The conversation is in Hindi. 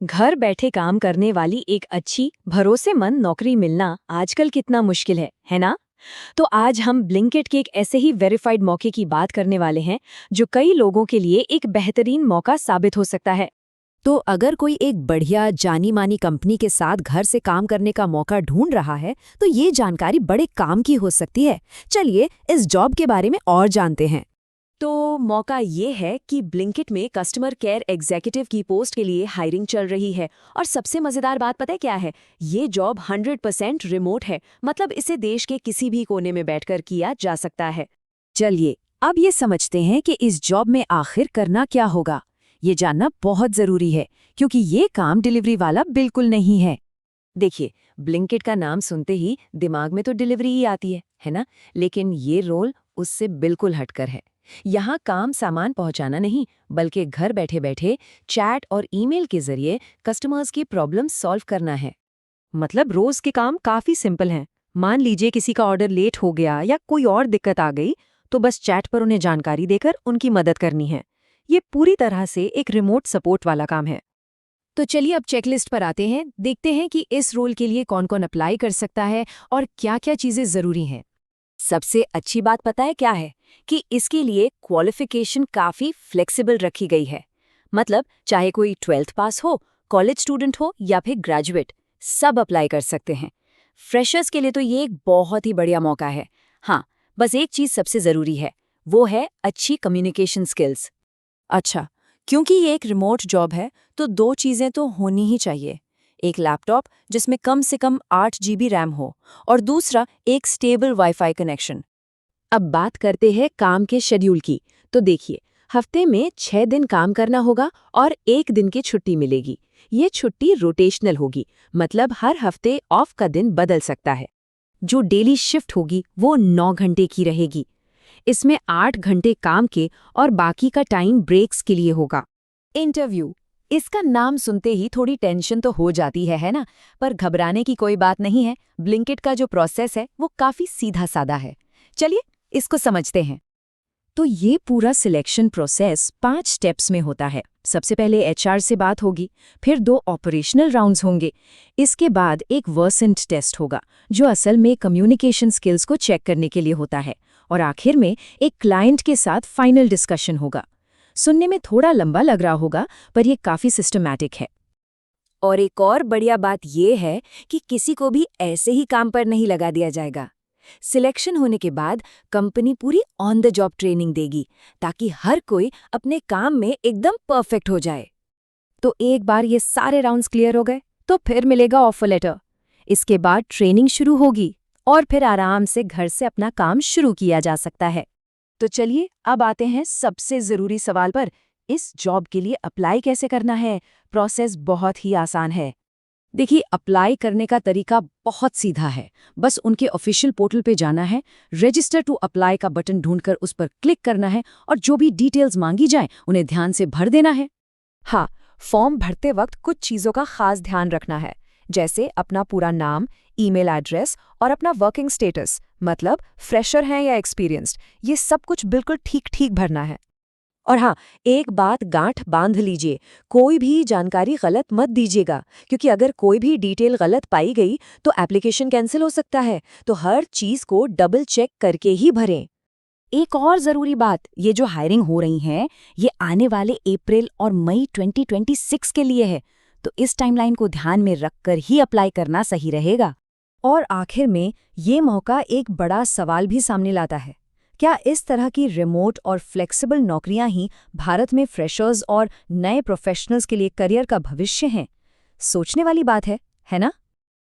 घर बैठे काम करने वाली एक अच्छी भरोसेमंद नौकरी मिलना आजकल कितना मुश्किल है ना? तो आज हम ब्लिंकिट के एक ऐसे ही वेरीफाइड मौके की बात करने वाले हैं जो कई लोगों के लिए एक बेहतरीन मौका साबित हो सकता है। तो अगर कोई एक बढ़िया जानी मानी कंपनी के साथ घर से काम करने का मौका ढूंढ रहा है तो ये जानकारी बड़े काम की हो सकती है। चलिए इस जॉब के बारे में और जानते हैं। तो मौका ये है कि ब्लिंकिट में कस्टमर केयर एग्जीक्यूटिव की पोस्ट के लिए हायरिंग चल रही है। और सबसे मजेदार बात पता है क्या है? ये जॉब 100% रिमोट है, मतलब इसे देश के किसी भी कोने में बैठकर किया जा सकता है। चलिए अब ये समझते हैं कि इस जॉब में आखिर करना क्या होगा। ये जानना बहुत जरूरी है क्योंकि ये काम डिलीवरी वाला बिल्कुल नहीं है। देखिए, ब्लिंकिट का नाम सुनते ही दिमाग में तो डिलीवरी ही आती है ना? लेकिन ये रोल उससे बिल्कुल हटकर है। यहाँ काम सामान पहुँचाना नहीं, बल्कि घर बैठे बैठे चैट और ईमेल के जरिए कस्टमर्स की प्रॉब्लम सॉल्व करना है। मतलब रोज के काम काफी सिंपल हैं। मान लीजिए किसी का ऑर्डर लेट हो गया या कोई और दिक्कत आ गई, तो बस चैट पर उन्हें जानकारी देकर उनकी मदद करनी है। ये पूरी तरह से एक रिमोट सपोर्ट वाला काम है। तो चलिए अब चेकलिस्ट पर आते हैं, देखते हैं कि इस रोल के लिए कौन कौन अप्लाई कर सकता है और क्या क्या चीजें जरूरी हैं। सबसे अच्छी बात पता है क्या है? कि इसके लिए क्वालिफिकेशन काफी फ्लेक्सिबल रखी गई है। मतलब चाहे कोई 12th पास हो, कॉलेज स्टूडेंट हो या फिर ग्रेजुएट, सब अप्लाई कर सकते हैं। फ्रेशर्स के लिए तो ये एक बहुत ही बढ़िया मौका है। हाँ, बस एक चीज सबसे जरूरी है, वो है अच्छी कम्युनिकेशन स्किल्स। अच्छा, क्योंकि ये एक रिमोट जॉब है तो दो चीजें तो होनी ही चाहिए। एक लैपटॉप जिसमें कम से कम 8 GB रैम हो और दूसरा एक स्टेबल वाईफाई कनेक्शन। अब बात करते हैं काम के शेड्यूल की। तो देखिए, हफ्ते में 6 दिन काम करना होगा और 1 दिन की छुट्टी मिलेगी। ये छुट्टी रोटेशनल होगी, मतलब हर हफ्ते ऑफ का दिन बदल सकता है। जो डेली शिफ्ट होगी वो 9 घंटे की रहेगी। इसमें 8 घंटे काम के और बाकी का टाइम ब्रेक्स के लिए होगा। इंटरव्यू, इसका नाम सुनते ही थोड़ी टेंशन तो हो जाती है ना? पर घबराने की कोई बात नहीं है। ब्लिंकिट का जो प्रोसेस है वो काफी सीधा साधा है। चलिए इसको समझते हैं। तो ये पूरा सिलेक्शन प्रोसेस 5 स्टेप्स में होता है। सबसे पहले एचआर से बात होगी, फिर 2 ऑपरेशनल राउंड्स होंगे, इसके बाद एक वर्सेंट टेस्ट होगा जो असल में कम्युनिकेशन स्किल्स को चेक करने के लिए होता है, और आखिर में एक क्लाइंट के साथ फाइनल डिस्कशन होगा। सुनने में थोड़ा लंबा लग रहा होगा, पर यह काफी सिस्टमैटिक है। और एक और बढ़िया बात यह है कि किसी को भी ऐसे ही काम पर नहीं लगा दिया जाएगा। सिलेक्शन होने के बाद कंपनी पूरी ऑन द जॉब ट्रेनिंग देगी, ताकि हर कोई अपने काम में एकदम परफेक्ट हो जाए। तो एक बार ये सारे राउंड्स क्लियर हो गए तो फिर मिलेगा ऑफर लेटर। इसके बाद ट्रेनिंग शुरू होगी और फिर आराम से घर से अपना काम शुरू किया जा सकता है। तो चलिए अब आते हैं सबसे ज़रूरी सवाल पर। इस जॉब के लिए अप्लाई कैसे करना है? प्रोसेस बहुत ही आसान है। देखिए, अप्लाई करने का तरीका बहुत सीधा है। बस उनके ऑफिशियल पोर्टल पे जाना है, रजिस्टर टू अप्लाई का बटन ढूंढकर उस पर क्लिक करना है और जो भी डिटेल्स मांगी जाएं उन्हें ध्यान से भर देना है। हाँ, फॉर्म भरते वक्त कुछ चीज़ों का खास ध्यान रखना है, जैसे अपना पूरा नाम, ईमेल एड्रेस और अपना वर्किंग स्टेटस, मतलब फ्रेशर हैं या एक्सपीरियंस्ड, ये सब कुछ बिल्कुल ठीक ठीक भरना है। और हाँ, एक बात गांठ बांध लीजिए, कोई भी जानकारी गलत मत दीजिएगा, क्योंकि अगर कोई भी डिटेल गलत पाई गई तो एप्लीकेशन कैंसिल हो सकता है। तो हर चीज़ को डबल चेक करके ही भरें। एक और ज़रूरी बात, ये जो हायरिंग हो रही है ये आने वाले अप्रैल और मई 2026 के लिए है, तो इस टाइमलाइन को ध्यान में रखकर ही अप्लाई करना सही रहेगा। और आखिर में ये मौका एक बड़ा सवाल भी सामने लाता है, क्या इस तरह की रिमोट और फ्लेक्सिबल नौकरियां ही भारत में फ्रेशर्स और नए प्रोफेशनल्स के लिए करियर का भविष्य हैं? सोचने वाली बात है ना?